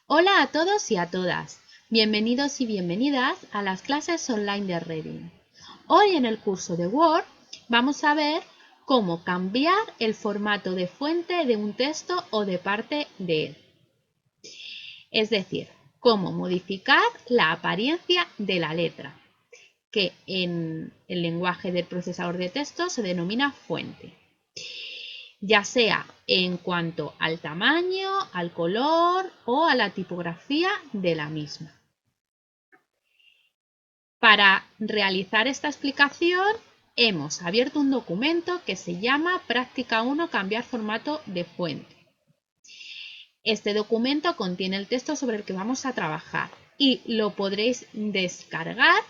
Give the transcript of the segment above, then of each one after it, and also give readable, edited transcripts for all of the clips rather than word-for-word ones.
Hola a todos y a todas, bienvenidos y bienvenidas a las clases online de Reading. Hoy en el curso de Word vamos a ver cómo cambiar el formato de fuente de un texto o de parte de él. Es decir, cómo modificar la apariencia de la letra, que en el lenguaje del procesador de texto se denomina fuente, ya sea en cuanto al tamaño, al color o a la tipografía de la misma. Para realizar esta explicación hemos abierto un documento que se llama Práctica 1 Cambiar formato de fuente. Este documento contiene el texto sobre el que vamos a trabajar y lo podréis descargar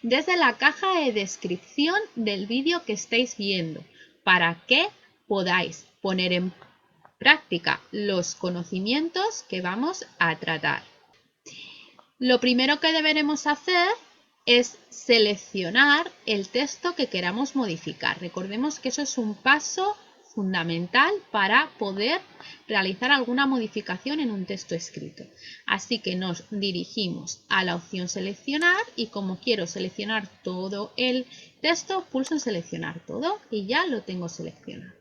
desde la caja de descripción del vídeo que estáis viendo para que podáis poner en práctica los conocimientos que vamos a tratar. Lo primero que deberemos hacer es seleccionar el texto que queramos modificar. Recordemos que eso es un paso fundamental para poder realizar alguna modificación en un texto escrito. Así que nos dirigimos a la opción seleccionar y como quiero seleccionar todo el texto, pulso en seleccionar todo y ya lo tengo seleccionado.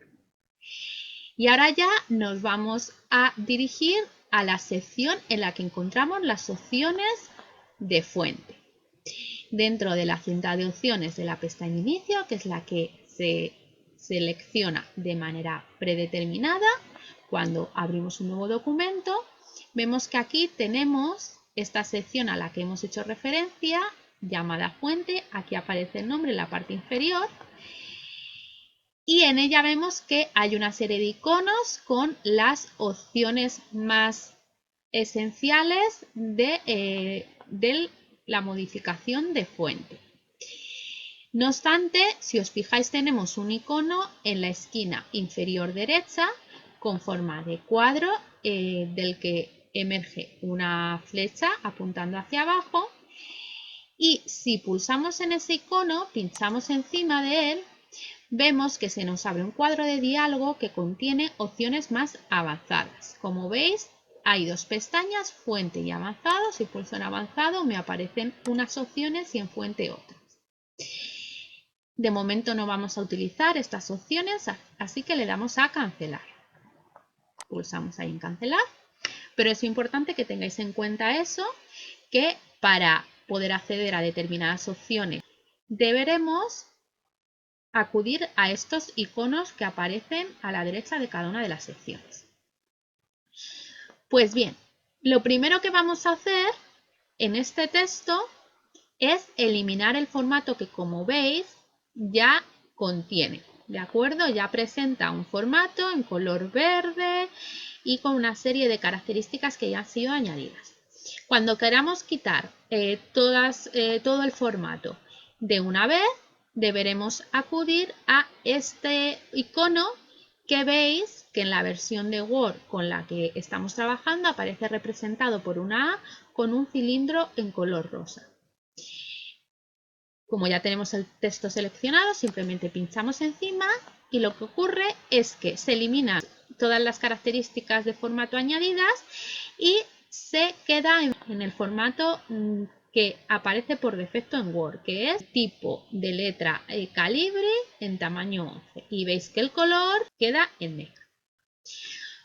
Y ahora ya nos vamos a dirigir a la sección en la que encontramos las opciones de fuente. Dentro de la cinta de opciones de la pestaña Inicio, que es la que se selecciona de manera predeterminada cuando abrimos un nuevo documento, vemos que aquí tenemos esta sección a la que hemos hecho referencia, llamada fuente. Aquí aparece el nombre en la parte inferior. Y en ella vemos que hay una serie de iconos con las opciones más esenciales de la modificación de fuente. No obstante, si os fijáis, tenemos un icono en la esquina inferior derecha con forma de cuadro del que emerge una flecha apuntando hacia abajo. Y si pulsamos en ese icono, pinchamos encima de él, vemos que se nos abre un cuadro de diálogo que contiene opciones más avanzadas. Como veis, hay dos pestañas, fuente y avanzado. Si pulso en avanzado me aparecen unas opciones y en fuente otras. De momento no vamos a utilizar estas opciones, así que le damos a cancelar. Pulsamos ahí en cancelar, pero es importante que tengáis en cuenta eso, que para poder acceder a determinadas opciones deberemos acudir a estos iconos que aparecen a la derecha de cada una de las secciones. Pues bien, lo primero que vamos a hacer en este texto es eliminar el formato que, como veis, ya contiene. ¿De acuerdo? Ya presenta un formato en color verde y con una serie de características que ya han sido añadidas. Cuando queramos quitar todo el formato de una vez, deberemos acudir a este icono que veis que en la versión de Word con la que estamos trabajando aparece representado por una A con un cilindro en color rosa. Como ya tenemos el texto seleccionado, simplemente pinchamos encima y lo que ocurre es que se eliminan todas las características de formato añadidas y se queda en el formato que aparece por defecto en Word, que es tipo de letra calibre en tamaño 11. Y veis que el color queda en negro.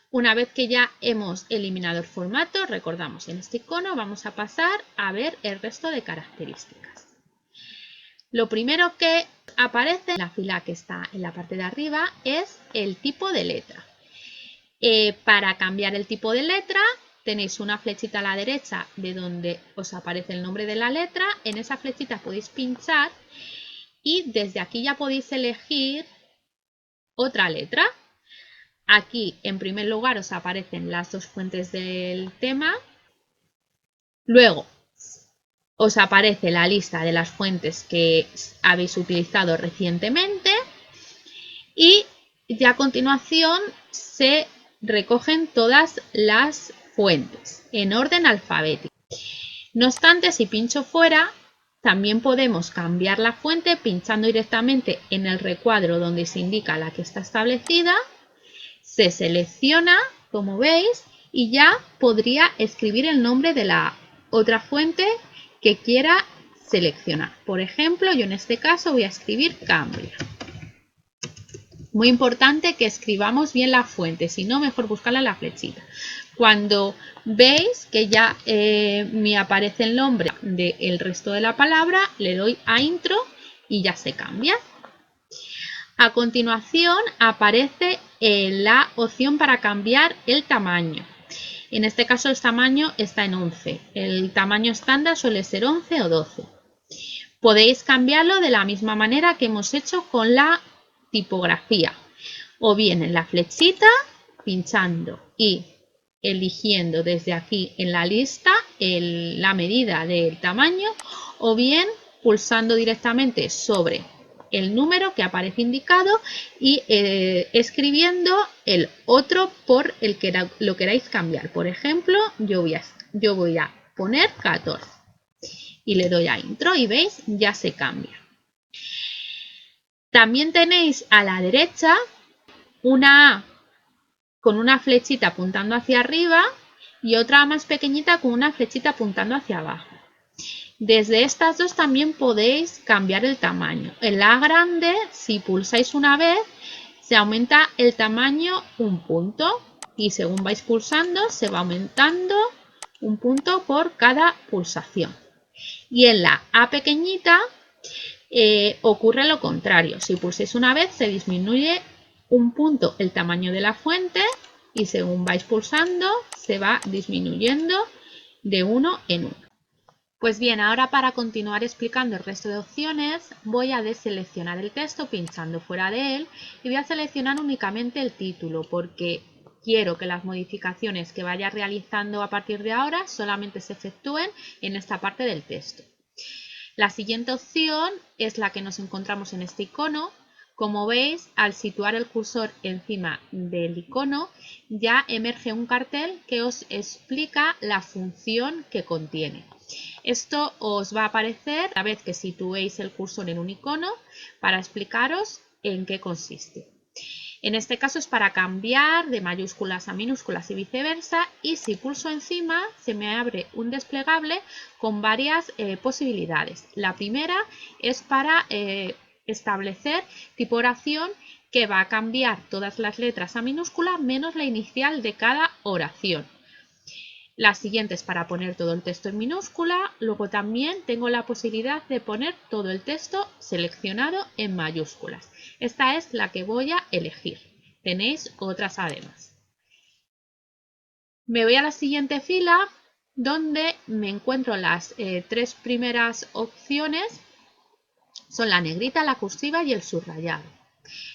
Una vez que ya hemos eliminado el formato, recordamos en este icono, vamos a pasar a ver el resto de características. Lo primero que aparece en la fila que está en la parte de arriba es el tipo de letra. Para cambiar el tipo de letra tenéis una flechita a la derecha de donde os aparece el nombre de la letra. En esa flechita podéis pinchar y desde aquí ya podéis elegir otra letra. Aquí en primer lugar os aparecen las dos fuentes del tema. Luego os aparece la lista de las fuentes que habéis utilizado recientemente y ya a continuación se recogen todas las fuentes en orden alfabético. No obstante, si pincho fuera, También podemos cambiar la fuente pinchando directamente en el recuadro donde se indica la que está establecida. Se selecciona, como veis, y ya podría escribir el nombre de la otra fuente que quiera seleccionar. Por ejemplo, yo en este caso voy a escribir Cambria. Muy importante que escribamos bien la fuente, si no, mejor buscarla en la flechita. Cuando veis que ya me aparece el nombre del resto de la palabra, le doy a Intro y ya se cambia. A continuación aparece la opción para cambiar el tamaño. En este caso el tamaño está en 11. El tamaño estándar suele ser 11 o 12. Podéis cambiarlo de la misma manera que hemos hecho con la tipografía. O bien en la flechita, pinchando y eligiendo desde aquí en la lista la medida del tamaño, o bien pulsando directamente sobre el número que aparece indicado y escribiendo el otro por el que lo queráis cambiar. Por ejemplo, yo voy a poner 14 y le doy a Intro y veis, ya se cambia. También tenéis a la derecha una A con una flechita apuntando hacia arriba y otra más pequeñita con una flechita apuntando hacia abajo. Desde estas dos también podéis cambiar el tamaño. En la grande, si pulsáis una vez, se aumenta el tamaño un punto y según vais pulsando se va aumentando un punto por cada pulsación. Y en la A pequeñita ocurre lo contrario. Si pulsáis una vez se disminuye un punto el tamaño de la fuente y según vais pulsando se va disminuyendo de uno en uno. Pues bien, ahora para continuar explicando el resto de opciones voy a deseleccionar el texto pinchando fuera de él y voy a seleccionar únicamente el título porque quiero que las modificaciones que vaya realizando a partir de ahora solamente se efectúen en esta parte del texto. La siguiente opción es la que nos encontramos en este icono. Como veis, al situar el cursor encima del icono, ya emerge un cartel que os explica la función que contiene. Esto os va a aparecer a la vez que situéis el cursor en un icono para explicaros en qué consiste. En este caso es para cambiar de mayúsculas a minúsculas y viceversa, y si pulso encima se me abre un desplegable con varias posibilidades. La primera es para establecer tipografía que va a cambiar todas las letras a minúscula menos la inicial de cada oración. La siguiente es para poner todo el texto en minúscula. Luego también tengo la posibilidad de poner todo el texto seleccionado en mayúsculas. Esta es la que voy a elegir. Tenéis otras además. Me voy a la siguiente fila donde me encuentro las tres primeras opciones. Son la negrita, la cursiva y el subrayado.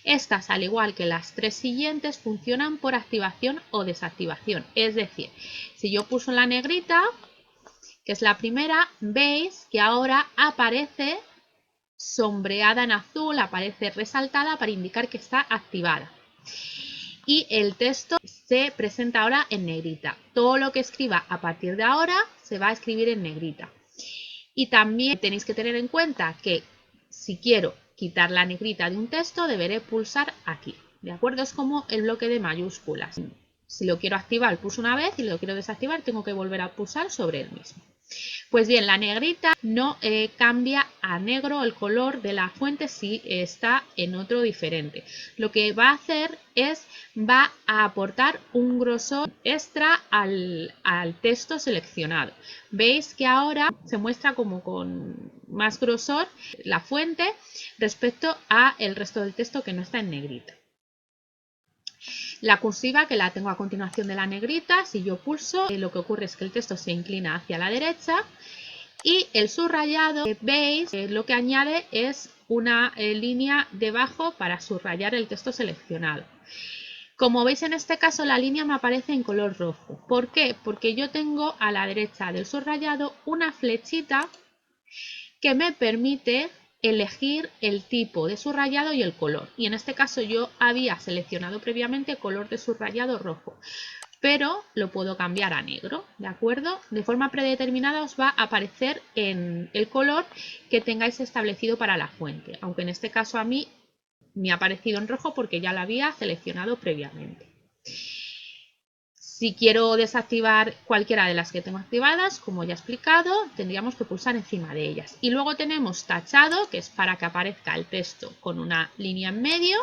Estas, al igual que las tres siguientes, funcionan por activación o desactivación. Es decir, si yo pulso la negrita, que es la primera, veis que ahora aparece sombreada en azul, aparece resaltada para indicar que está activada. Y el texto se presenta ahora en negrita. Todo lo que escriba a partir de ahora se va a escribir en negrita. Y también tenéis que tener en cuenta que si quiero quitar la negrita de un texto, deberé pulsar aquí. ¿De acuerdo? Es como el bloque de mayúsculas. Si lo quiero activar, pulso una vez y si lo quiero desactivar, tengo que volver a pulsar sobre el mismo. Pues bien, la negrita no cambia a negro el color de la fuente si está en otro diferente. Lo que va a hacer es, va a aportar un grosor extra al texto seleccionado. Veis que ahora se muestra como con más grosor la fuente respecto al resto del texto que no está en negrita. La cursiva, que la tengo a continuación de la negrita, si yo pulso, lo que ocurre es que el texto se inclina hacia la derecha. Y el subrayado, veis, lo que añade es una línea debajo para subrayar el texto seleccionado. Como veis, en este caso la línea me aparece en color rojo. ¿Por qué? Porque yo tengo a la derecha del subrayado una flechita que me permite elegir el tipo de subrayado y el color. Y en este caso yo había seleccionado previamente color de subrayado rojo. pero lo puedo cambiar a negro, ¿de acuerdo? De forma predeterminada os va a aparecer en el color que tengáis establecido para la fuente, aunque en este caso a mí me ha aparecido en rojo porque ya la había seleccionado previamente. Si quiero desactivar cualquiera de las que tengo activadas, como ya he explicado, tendríamos que pulsar encima de ellas. Y luego tenemos tachado, que es para que aparezca el texto con una línea en medio.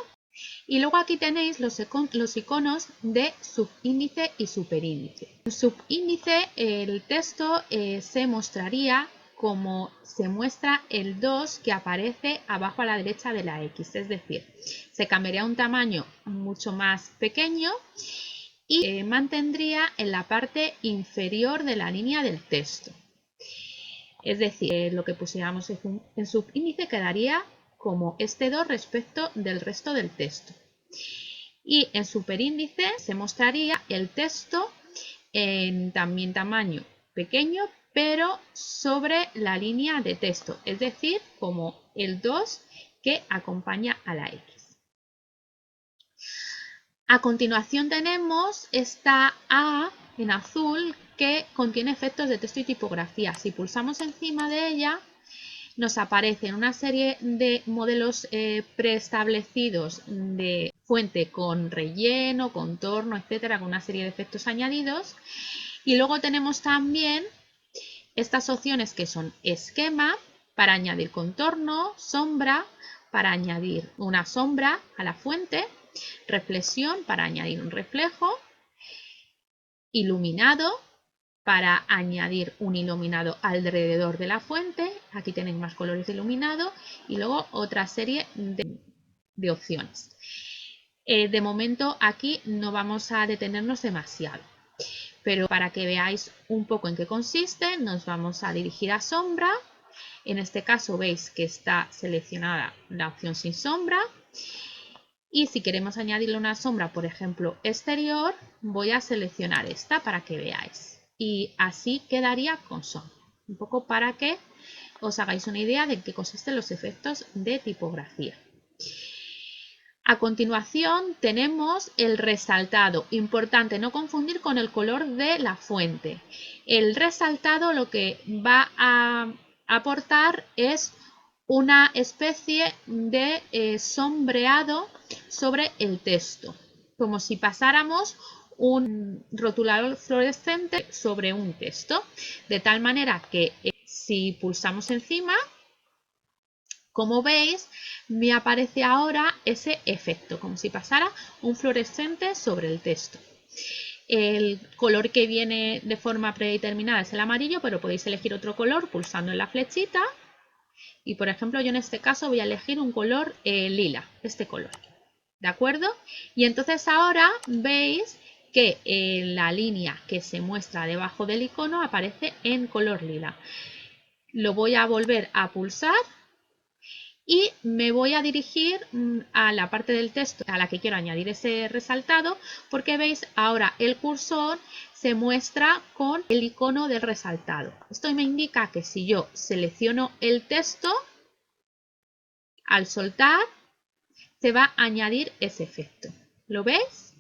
Y luego aquí tenéis los iconos de subíndice y superíndice. En subíndice el texto se mostraría como se muestra el 2 que aparece abajo a la derecha de la X. Es decir, se cambiaría a un tamaño mucho más pequeño y mantendría en la parte inferior de la línea del texto. Es decir, lo que pusiéramos en subíndice quedaría como este 2 respecto del resto del texto. Y en superíndice se mostraría el texto en también tamaño pequeño, pero sobre la línea de texto, es decir, como el 2 que acompaña a la X. A continuación tenemos esta A en azul que contiene efectos de texto y tipografía. Si pulsamos encima de ella, nos aparecen una serie de modelos preestablecidos de fuente con relleno, contorno, etcétera, con una serie de efectos añadidos. Y luego tenemos también estas opciones que son esquema para añadir contorno, sombra para añadir una sombra a la fuente, reflexión para añadir un reflejo, iluminado para añadir un iluminado alrededor de la fuente. Aquí tenéis más colores de iluminado y luego otra serie de opciones. De momento aquí no vamos a detenernos demasiado, pero para que veáis un poco en qué consiste, nos vamos a dirigir a sombra. En este caso veis que está seleccionada la opción sin sombra. Y si queremos añadirle una sombra, por ejemplo, exterior, voy a seleccionar esta para que veáis. Y así quedaría con sombra. Un poco para que os hagáis una idea de en qué consisten los efectos de tipografía. A continuación tenemos el resaltado. Importante no confundir con el color de la fuente. El resaltado lo que va a aportar es una especie de sombreado sobre el texto, como si pasáramos un rotulador fluorescente sobre un texto, de tal manera que si pulsamos encima, como veis, me aparece ahora ese efecto, como si pasara un fluorescente sobre el texto. El color que viene de forma predeterminada es el amarillo, pero podéis elegir otro color pulsando en la flechita. Y por ejemplo, yo en este caso voy a elegir un color lila, este color. ¿De acuerdo? Y entonces ahora veis que la línea que se muestra debajo del icono aparece en color lila. Lo voy a volver a pulsar y me voy a dirigir a la parte del texto a la que quiero añadir ese resaltado, porque veis ahora el cursor se muestra con el icono del resaltado. Esto me indica que si yo selecciono el texto, al soltar se va a añadir ese efecto. ¿Lo veis?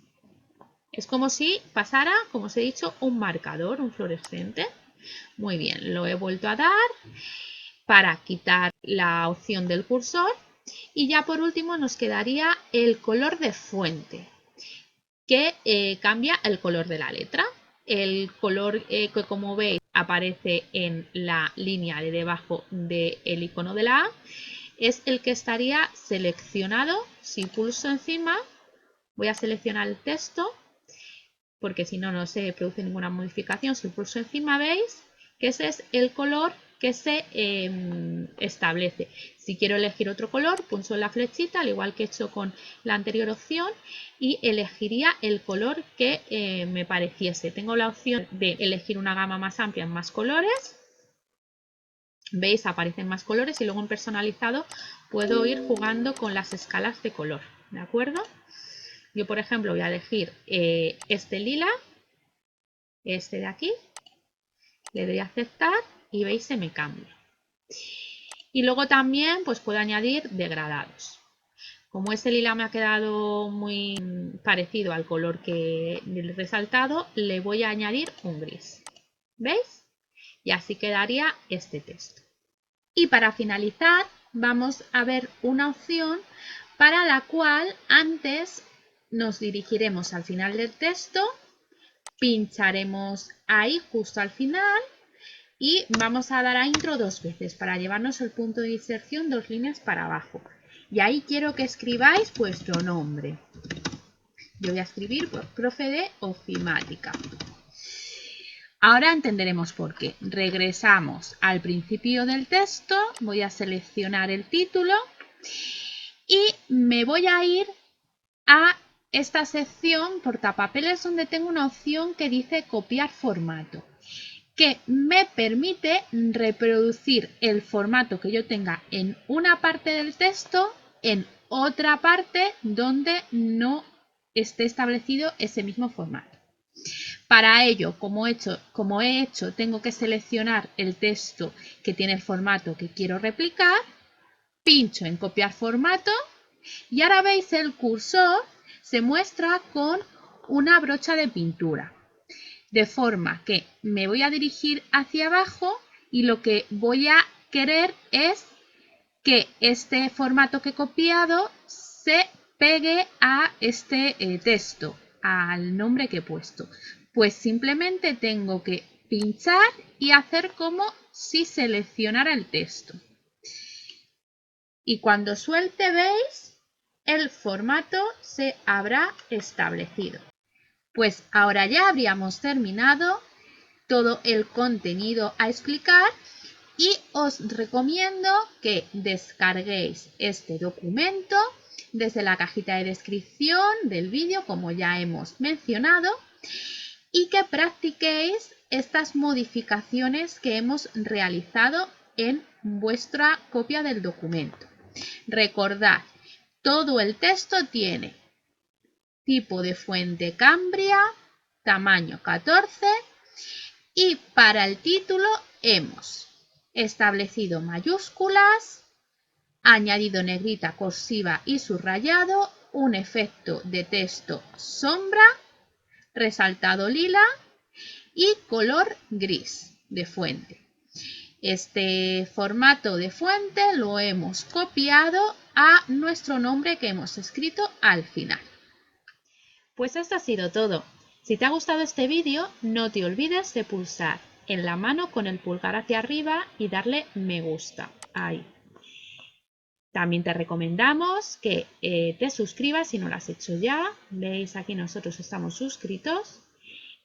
Es como si pasara, como os he dicho, un marcador, un fluorescente. Muy bien, lo he vuelto a dar para quitar la opción del cursor. Y ya por último nos quedaría el color de fuente, que cambia el color de la letra. El color que, como veis, aparece en la línea de debajo del icono de la A, es el que estaría seleccionado. Si pulso encima, voy a seleccionar el texto, porque si no, no se produce ninguna modificación. Si pulso encima, veis que ese es el color que se establece. Si quiero elegir otro color, pulso la flechita, al igual que he hecho con la anterior opción, y elegiría el color que me pareciese. Tengo la opción de elegir una gama más amplia en más colores. ¿Veis? Aparecen más colores y luego en personalizado puedo ir jugando con las escalas de color. ¿De acuerdo? Yo, por ejemplo, voy a elegir este lila, este de aquí. Le doy a aceptar y veis se me cambia. Y luego también pues puedo añadir degradados. Como este lila me ha quedado muy parecido al color del resaltado, le voy a añadir un gris. ¿Veis? Y así quedaría este texto. Y para finalizar, vamos a ver una opción para la cual antes nos dirigiremos al final del texto, pincharemos ahí justo al final y vamos a dar a intro 2 veces para llevarnos el punto de inserción 2 líneas para abajo. Y ahí quiero que escribáis vuestro nombre. Yo voy a escribir profe de ofimática. Ahora entenderemos por qué. Regresamos al principio del texto, voy a seleccionar el título y me voy a ir a esta sección portapapeles donde tengo una opción que dice copiar formato, que me permite reproducir el formato que yo tenga en una parte del texto en otra parte donde no esté establecido ese mismo formato. Para ello, como he hecho, tengo que seleccionar el texto que tiene el formato que quiero replicar, pincho en copiar formato y ahora veis el cursor se muestra con una brocha de pintura. De forma que me voy a dirigir hacia abajo y lo que voy a querer es que este formato que he copiado se pegue a este texto, al nombre que he puesto. Pues simplemente tengo que pinchar y hacer como si seleccionara el texto. Y cuando suelte, veis, el formato se habrá establecido. Pues ahora ya habríamos terminado todo el contenido a explicar y os recomiendo que descarguéis este documento desde la cajita de descripción del vídeo, como ya hemos mencionado, y que practiquéis estas modificaciones que hemos realizado en vuestra copia del documento. Recordad, todo el texto tiene tipo de fuente Cambria, tamaño 14 y para el título hemos establecido mayúsculas, añadido negrita cursiva y subrayado, un efecto de texto sombra, resaltado lila y color gris de fuente. Este formato de fuente lo hemos copiado a nuestro nombre que hemos escrito al final. Pues esto ha sido todo. Si te ha gustado este vídeo, no te olvides de pulsar en la mano con el pulgar hacia arriba y darle me gusta. Ahí. También te recomendamos que te suscribas si no lo has hecho ya. Veis aquí nosotros estamos suscritos.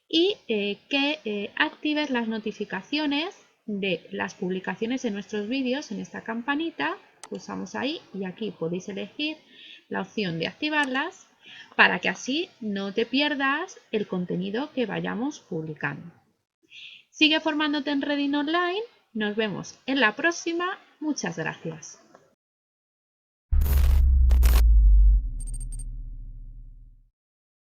Y que actives las notificaciones de las publicaciones de nuestros vídeos en esta campanita. Pulsamos ahí y aquí podéis elegir la opción de activarlas para que así no te pierdas el contenido que vayamos publicando. Sigue formándote en Reading Online. Nos vemos en la próxima. Muchas gracias.